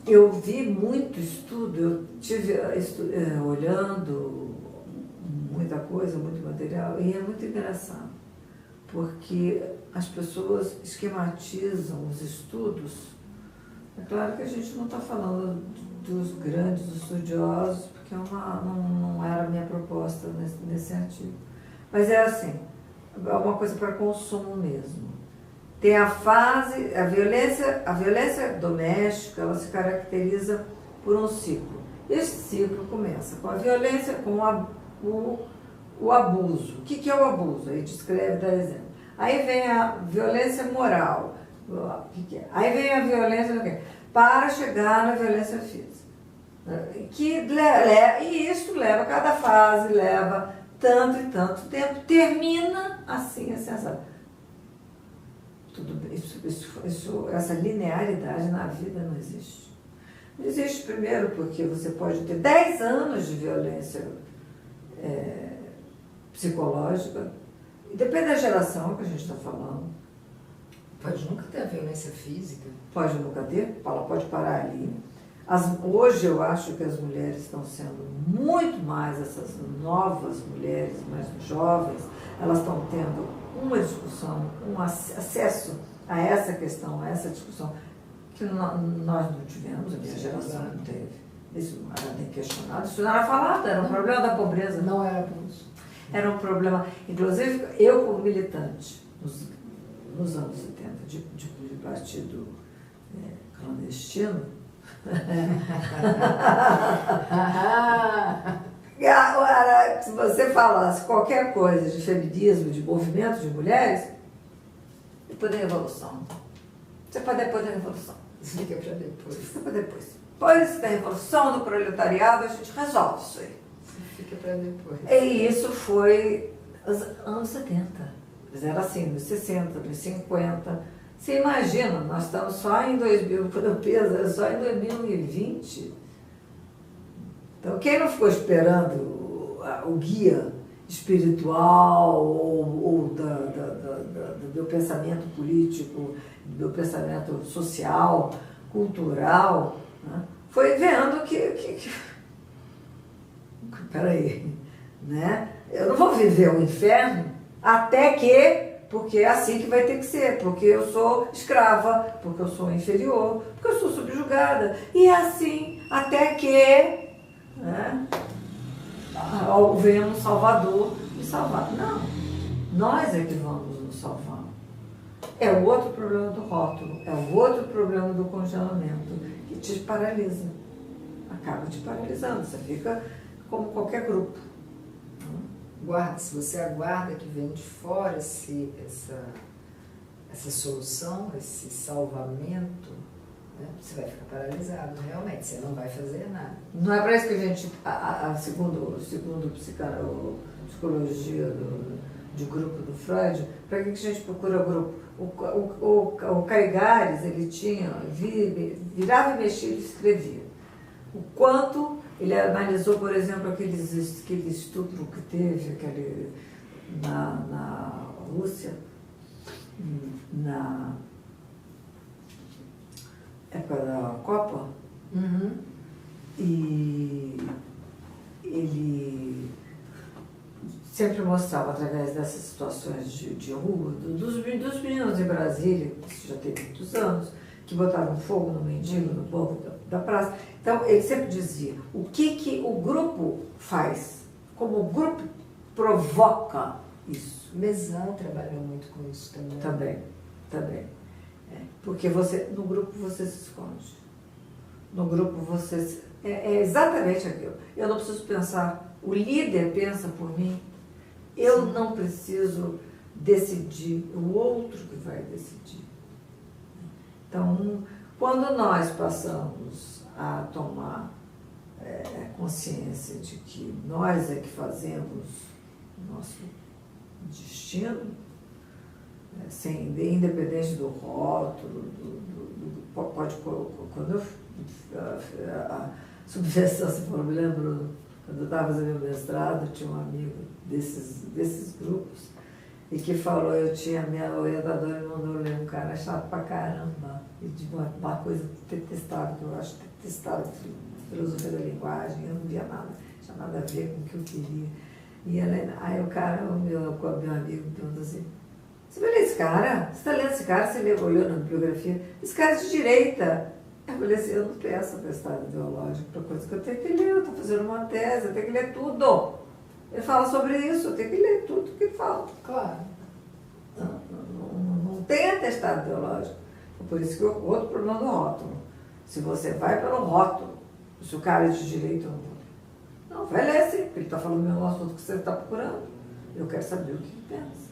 eu vi muito estudo, eu tive olhando muita coisa, muito material, e é muito engraçado, porque as pessoas esquematizam os estudos. É claro que a gente não está falando dos grandes estudiosos, porque não era a minha proposta nesse artigo. Mas é assim, é uma coisa para consumo mesmo. Tem a fase, a violência doméstica, ela se caracteriza por um ciclo. Esse ciclo começa com a violência, com o abuso. O que é o abuso? Aí descreve, dá exemplo. Aí vem a violência moral. O que é? Aí vem a violência, para chegar na violência física. E isso leva, cada fase leva tanto e tanto tempo, termina assim, sabe? Essa linearidade na vida não existe. Não existe, primeiro, porque você pode ter 10 anos de violência psicológica, e depende da geração que a gente está falando. Pode nunca ter a violência física. Pode nunca ter, ela pode parar ali. Hoje eu acho que as mulheres estão sendo muito mais, essas novas mulheres mais jovens, elas estão tendo uma discussão, um acesso a essa questão, a essa discussão, que nós não tivemos, a minha geração não teve. Isso não era nem questionado, isso não era falado, era um problema da pobreza. Não era abuso. Era um problema, inclusive eu como militante, nos anos 70, de partido clandestino, agora, se você falasse qualquer coisa de feminismo, de movimento de mulheres, depois da revolução. Você pode depois da revolução. Fica para depois. Fica para depois. Depois da revolução do proletariado, a gente resolve isso aí. Fica para depois. E isso foi os anos 70. Era assim, nos 60, nos 50. Você imagina, nós estamos só em 2000, quando eu penso, só em 2020. Então, quem não ficou esperando o guia espiritual ou do meu pensamento político, do meu pensamento social, cultural, né, foi vendo que peraí, né? Eu não vou viver o inferno até que, porque é assim que vai ter que ser, porque eu sou escrava, porque eu sou inferior, porque eu sou subjugada. E é assim, até que, né, venha um Salvador me salvar. Não, nós é que vamos nos salvar. É o outro problema do rótulo, é o outro problema do congelamento, que te paralisa. Acaba te paralisando, você fica como qualquer grupo. Se você aguarda que venha de fora essa solução, esse salvamento, né, você vai ficar paralisado, realmente, você não vai fazer nada. Não é para isso que a gente, segundo psicologia de grupo do Freud, para que a gente procura grupo? O Caigares, ele tinha, virava e mexia e escrevia. O quanto ele analisou, por exemplo, aquele estupro que teve na Rússia, na época da Copa, e ele sempre mostrava, através dessas situações de rua, dos meninos em Brasília, que já teve muitos anos, que botavam fogo no mendigo, no povo da praça. Então, ele sempre dizia o que o grupo faz, como o grupo provoca isso. Mesão trabalhou muito com isso também. Também. Porque no grupo você se esconde. No grupo você... É exatamente aquilo. Eu não preciso pensar, o líder pensa por mim, eu não preciso decidir, o outro que vai decidir. Então, quando nós passamos a tomar consciência de que nós é que fazemos o nosso destino, independente do rótulo, quando a subversão, se for, me lembro, quando eu estava fazendo meu mestrado, tinha um amigo desses grupos, e que falou, minha orientadora me mandou ler um cara chato pra caramba, e de uma coisa detestável, que eu acho detestável, filosofia da linguagem, eu não via nada, tinha nada a ver com o que eu queria. E aí o cara, meu amigo, me perguntou assim, você vai ler esse cara? Você está lendo esse cara? Você olhou na bibliografia? Esse cara é de direita. Eu falei assim, eu não tenho essa atestado ideológico para coisa que eu tenho que ler, eu estou fazendo uma tese, eu tenho que ler tudo. Ele fala sobre isso, eu tenho que ler tudo que ele fala. Claro. Não tem atestado ideológico. Por isso que o outro problema do rótulo. Se você vai pelo rótulo, se o cara é de direita ou não, vai ler sim, porque ele está falando o mesmo assunto que você está procurando. Eu quero saber o que ele pensa.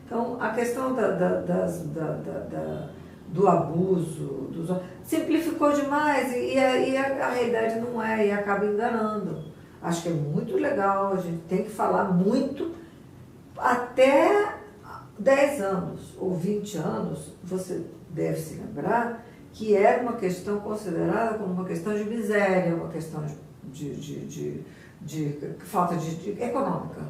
Então, a questão do abuso, simplificou demais e a realidade não é, e acaba enganando. Acho que é muito legal, a gente tem que falar muito, até 10 anos ou 20 anos, você deve se lembrar que era uma questão considerada como uma questão de miséria, uma questão de falta de econômica.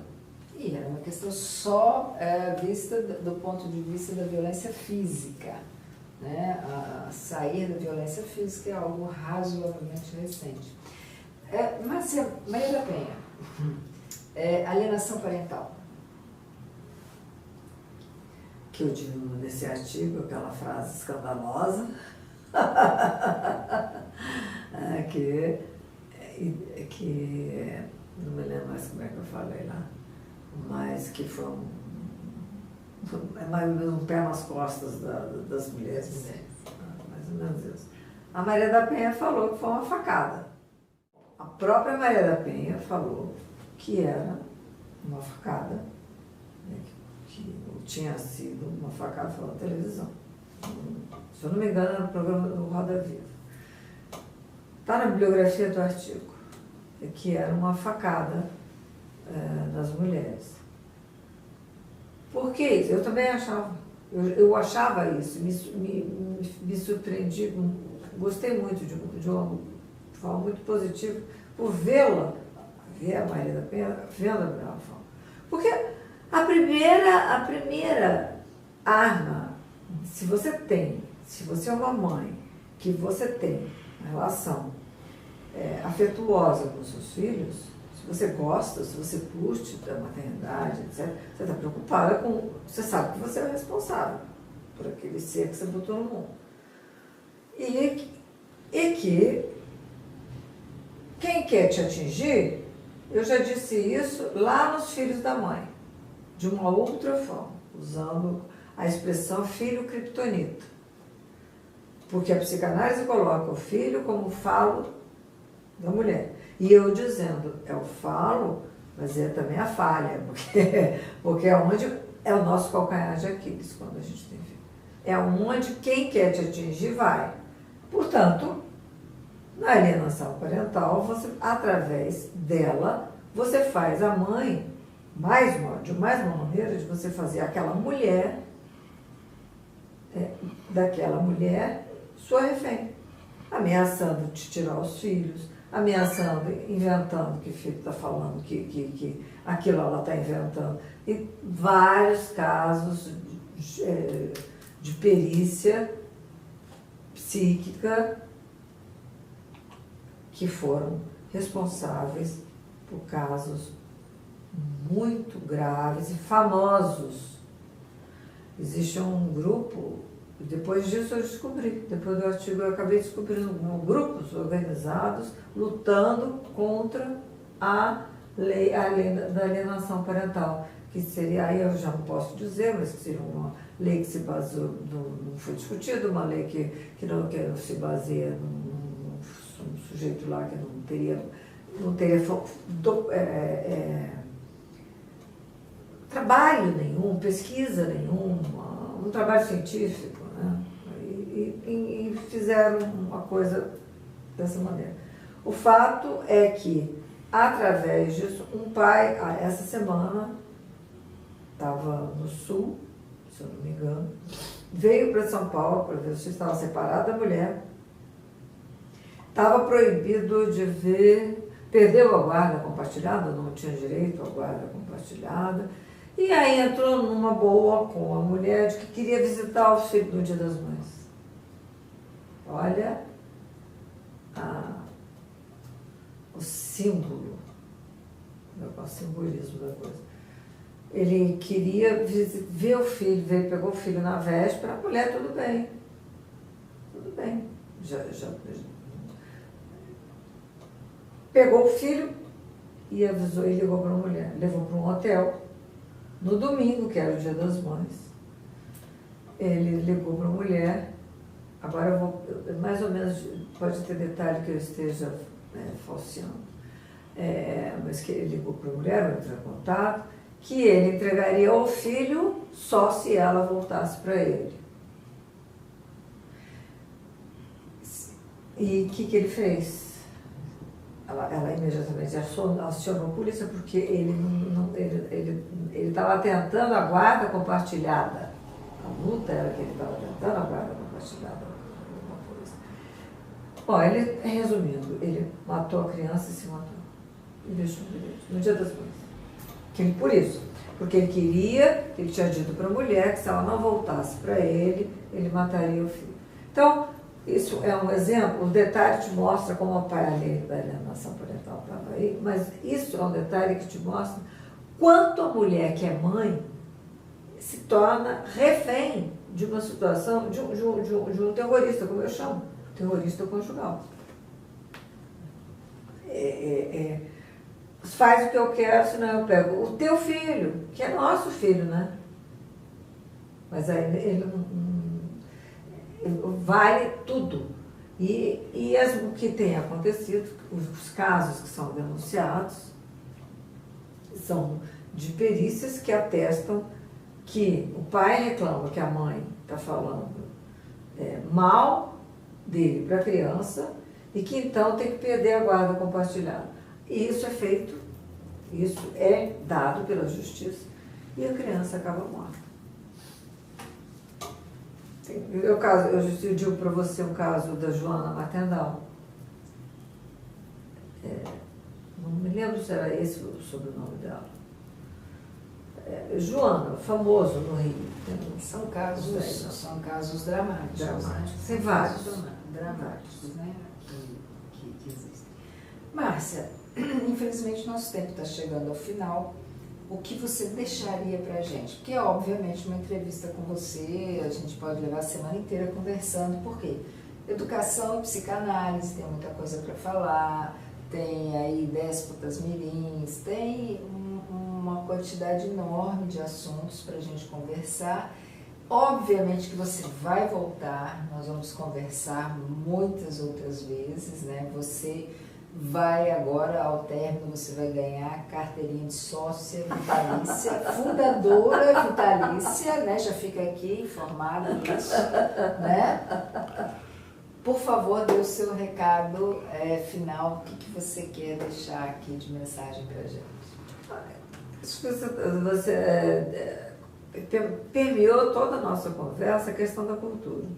E era uma questão só vista do ponto de vista da violência física. Né? A sair da violência física é algo razoavelmente recente. Márcia, Maria da Penha, alienação parental. Que eu digo nesse artigo, aquela frase escandalosa, que não me lembro mais como é que eu falei lá, mas que foi mais ou menos um pé nas costas das mulheres. Mais ou menos isso. A Maria da Penha falou que foi uma facada. A própria Maria da Penha falou que era uma facada, né, que tinha sido uma facada pela televisão. Se eu não me engano, era no programa do Roda Viva. Está na bibliografia do artigo, que era uma facada nas mulheres. Por que isso? Eu também achava. Eu achava isso, me surpreendi, gostei muito de uma forma muito positiva por ver a Maria da Penha vendo a Bela forma. Porque a primeira arma, se você é uma mãe, que você tem uma relação afetuosa com os seus filhos, se você gosta, se você curte da maternidade, etc., você está preocupada com... Você sabe que você é responsável por aquele ser que você botou no mundo. E que quem quer te atingir, eu já disse isso lá nos Filhos da Mãe, de uma outra forma, usando a expressão filho criptonita. Porque a psicanálise coloca o filho como falo da mulher. E eu dizendo, é o falo, mas é também a falha, porque é onde é o nosso calcanhar de Aquiles quando a gente tem filho. É onde quem quer te atingir vai. Portanto, na alienação parental, através dela, você faz a mãe de mais uma maneira de você fazer aquela mulher, daquela mulher, sua refém, ameaçando te tirar os filhos, ameaçando, inventando que o filho está falando, que aquilo ela está inventando. E vários casos de perícia psíquica que foram responsáveis por casos muito graves e famosos. Existe um grupo, depois disso eu descobri, depois do artigo eu acabei descobrindo grupos organizados lutando contra a lei da alienação parental, que seria, aí eu já não posso dizer, mas que seria uma lei que se baseou, não foi discutida, uma lei que não se baseia num sujeito lá que não teria trabalho nenhum, pesquisa nenhuma, um trabalho científico, né? E fizeram uma coisa dessa maneira. O fato é que, através disso, um pai, essa semana, estava no Sul, se eu não me engano, veio para São Paulo para ver se estava separada da mulher, estava proibido de ver, perdeu a guarda compartilhada, não tinha direito à guarda compartilhada, E aí entrou numa boa com a mulher de que queria visitar o filho no Dia das Mães. Olha o símbolo, o simbolismo da coisa. Ele queria ver o filho, pegou o filho na véspera, a mulher, tudo bem. Tudo bem. Já pegou o filho e avisou e ligou para a mulher. Levou para um hotel. No domingo, que era o Dia das Mães, ele ligou para a mulher. Agora eu vou, mais ou menos, pode ter detalhe que eu esteja falseando, mas que ele ligou para a mulher, não entrou em contato, que ele entregaria o filho só se ela voltasse para ele. E o que ele fez? Ela imediatamente acionou a polícia porque ele estava tentando a guarda compartilhada. A luta era que ele estava tentando a guarda compartilhada com a polícia. Bom, ele, resumindo, ele matou a criança e se matou. E deixou o bilhete no Dia das Mães. Por isso, porque ele tinha dito para a mulher que se ela não voltasse para ele mataria o filho. Então, isso é um exemplo, o detalhe te mostra como o pai alheio da alienação parental estava aí, mas isso é um detalhe que te mostra quanto a mulher que é mãe se torna refém de uma situação, de um terrorista, como eu chamo, terrorista conjugal. Faz o que eu quero, senão eu pego o teu filho, que é nosso filho, né? Mas aí ele não vale tudo. E o que tem acontecido, os casos que são denunciados, são de perícias que atestam que o pai reclama que a mãe está falando mal dele para a criança e que então tem que perder a guarda compartilhada. E isso é feito, isso é dado pela justiça e a criança acaba morta. Eu digo para você um caso da Joana Maternal. Não me lembro se era esse o sobrenome dela. Joana, famoso no Rio. São casos dramáticos. Né? Tem vários. Dramáticos, né? Que existem. Márcia, infelizmente nosso tempo está chegando ao final. O que você deixaria para a gente? Porque, obviamente, uma entrevista com você, a gente pode levar a semana inteira conversando, por quê? Educação e psicanálise, tem muita coisa para falar, tem aí déspotas mirins, tem uma quantidade enorme de assuntos para a gente conversar. Obviamente que você vai voltar, nós vamos conversar muitas outras vezes, né? Você vai agora, ao término, você vai ganhar a carteirinha de sócia vitalícia, fundadora vitalícia, né? Já fica aqui informado disso, né? Por favor, dê o seu recado final, o que você quer deixar aqui de mensagem para a gente? Você permeou toda a nossa conversa a questão da cultura.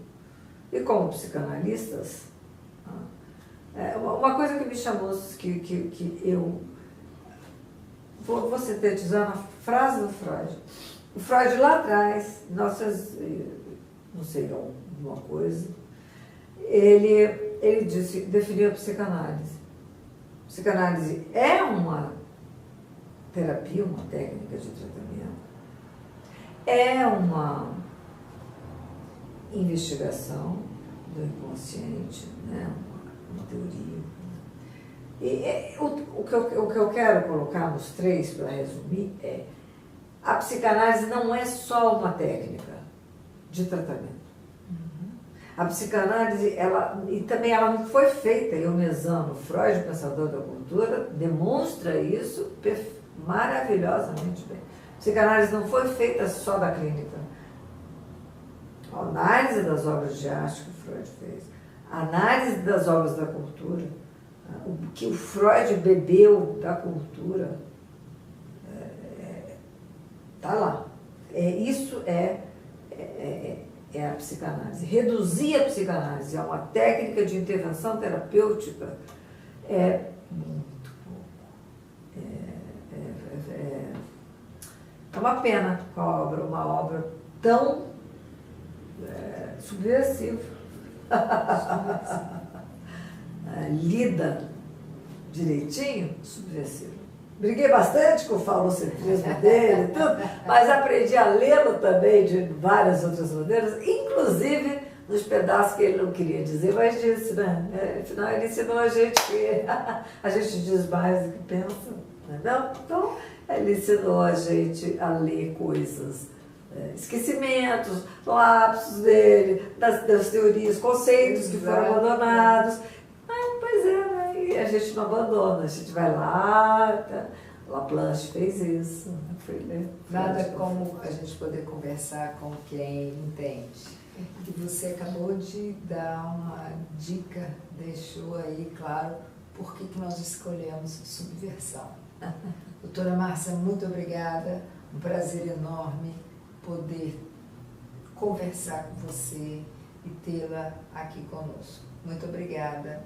E como psicanalistas, uma coisa que me chamou, que eu vou sintetizar na frase do Freud. O Freud lá atrás, não sei, alguma coisa, ele definiu a psicanálise. Psicanálise é uma terapia, uma técnica de tratamento, é uma investigação do inconsciente, né? Uma teoria. E o que eu quero colocar nos três, para resumir, a psicanálise não é só uma técnica de tratamento. A psicanálise, ela não foi feita, eu mesmo, Freud, pensador da cultura, demonstra isso maravilhosamente bem. A psicanálise não foi feita só da clínica. A análise das obras de arte que o Freud fez, a análise das obras da cultura, o que o Freud bebeu da cultura, está lá. Isso é a psicanálise. Reduzir a psicanálise a uma técnica de intervenção terapêutica é muito pouco. É uma pena com a obra, uma obra tão subversiva. Lida direitinho, subversiva. Briguei bastante com o falocentrismo dele e tudo, mas aprendi a lê-lo também de várias outras maneiras, inclusive nos pedaços que ele não queria dizer, mas disse, né? Afinal, ele ensinou a gente que a gente diz mais do que pensa, não? Então, ele ensinou a gente a ler coisas, esquecimentos, lapsos dele, das teorias, conceitos que foram abandonados. Pois é, né? E a gente não abandona, a gente vai lá, tá? Laplanche fez isso. Nada como a gente poder conversar com quem entende. E você acabou de dar uma dica, deixou aí claro por que nós escolhemos subversão. Doutora Márcia, muito obrigada, um prazer enorme poder conversar com você e tê-la aqui conosco. Muito obrigada.